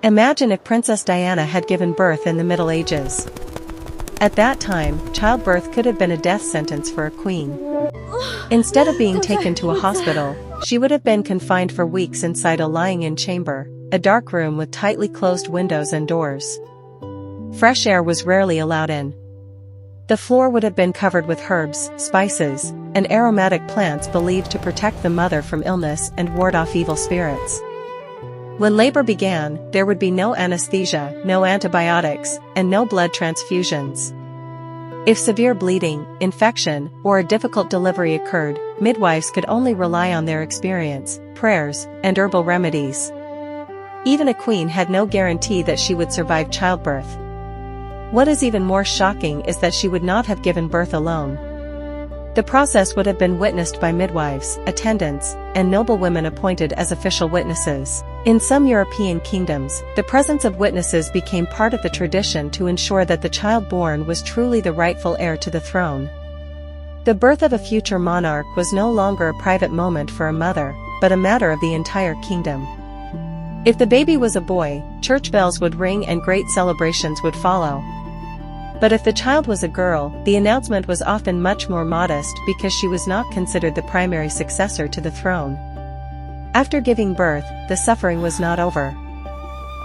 Imagine if Princess Diana had given birth in the Middle Ages. At that time, childbirth could have been a death sentence for a queen. Instead of being taken to a hospital, she would have been confined for weeks inside a lying-in chamber, a dark room with tightly closed windows and doors. Fresh air was rarely allowed in. The floor would have been covered with herbs, spices, and aromatic plants believed to protect the mother from illness and ward off evil spirits. When labor began, there would be no anesthesia, no antibiotics, and no blood transfusions. If severe bleeding, infection, or a difficult delivery occurred, midwives could only rely on their experience, prayers, and herbal remedies. Even a queen had no guarantee that she would survive childbirth. What is even more shocking is that she would not have given birth alone. The process would have been witnessed by midwives, attendants, and noblewomen appointed as official witnesses. In some European kingdoms, the presence of witnesses became part of the tradition to ensure that the child born was truly the rightful heir to the throne. The birth of a future monarch was no longer a private moment for a mother, but a matter of the entire kingdom. If the baby was a boy, church bells would ring and great celebrations would follow. But if the child was a girl, the announcement was often much more modest because she was not considered the primary successor to the throne. After giving birth, the suffering was not over.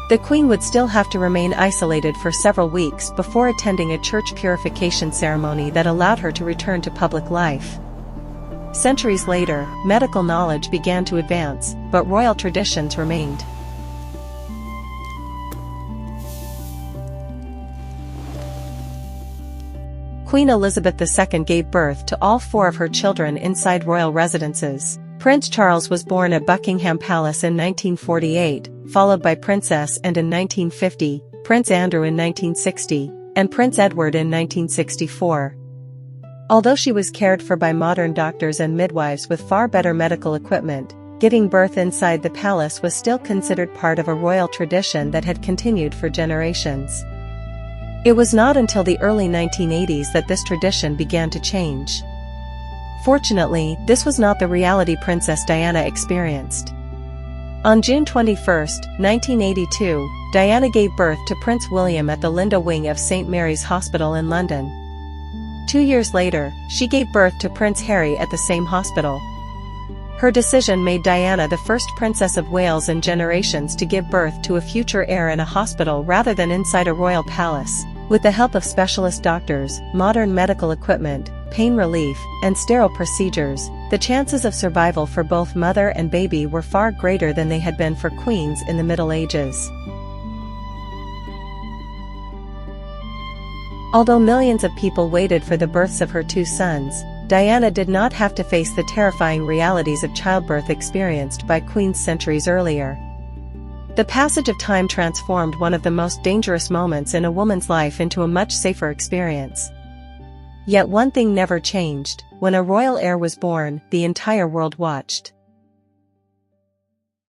The queen would still have to remain isolated for several weeks before attending a church purification ceremony that allowed her to return to public life. Centuries later, medical knowledge began to advance, but royal traditions remained. Queen Elizabeth II gave birth to all four of her children inside royal residences. Prince Charles was born at Buckingham Palace in 1948, followed by Princess Anne in 1950, Prince Andrew in 1960, and Prince Edward in 1964. Although she was cared for by modern doctors and midwives with far better medical equipment, giving birth inside the palace was still considered part of a royal tradition that had continued for generations. It was not until the early 1980s that this tradition began to change. Fortunately, this was not the reality Princess Diana experienced. On June 21, 1982, Diana gave birth to Prince William at the Linda Wing of St. Mary's Hospital in London. 2 years later, she gave birth to Prince Harry at the same hospital. Her decision made Diana the first Princess of Wales in generations to give birth to a future heir in a hospital rather than inside a royal palace. With the help of specialist doctors, modern medical equipment, pain relief, and sterile procedures, the chances of survival for both mother and baby were far greater than they had been for queens in the Middle Ages. Although millions of people waited for the births of her two sons, Diana did not have to face the terrifying realities of childbirth experienced by queens centuries earlier. The passage of time transformed one of the most dangerous moments in a woman's life into a much safer experience. Yet one thing never changed: when a royal heir was born, the entire world watched.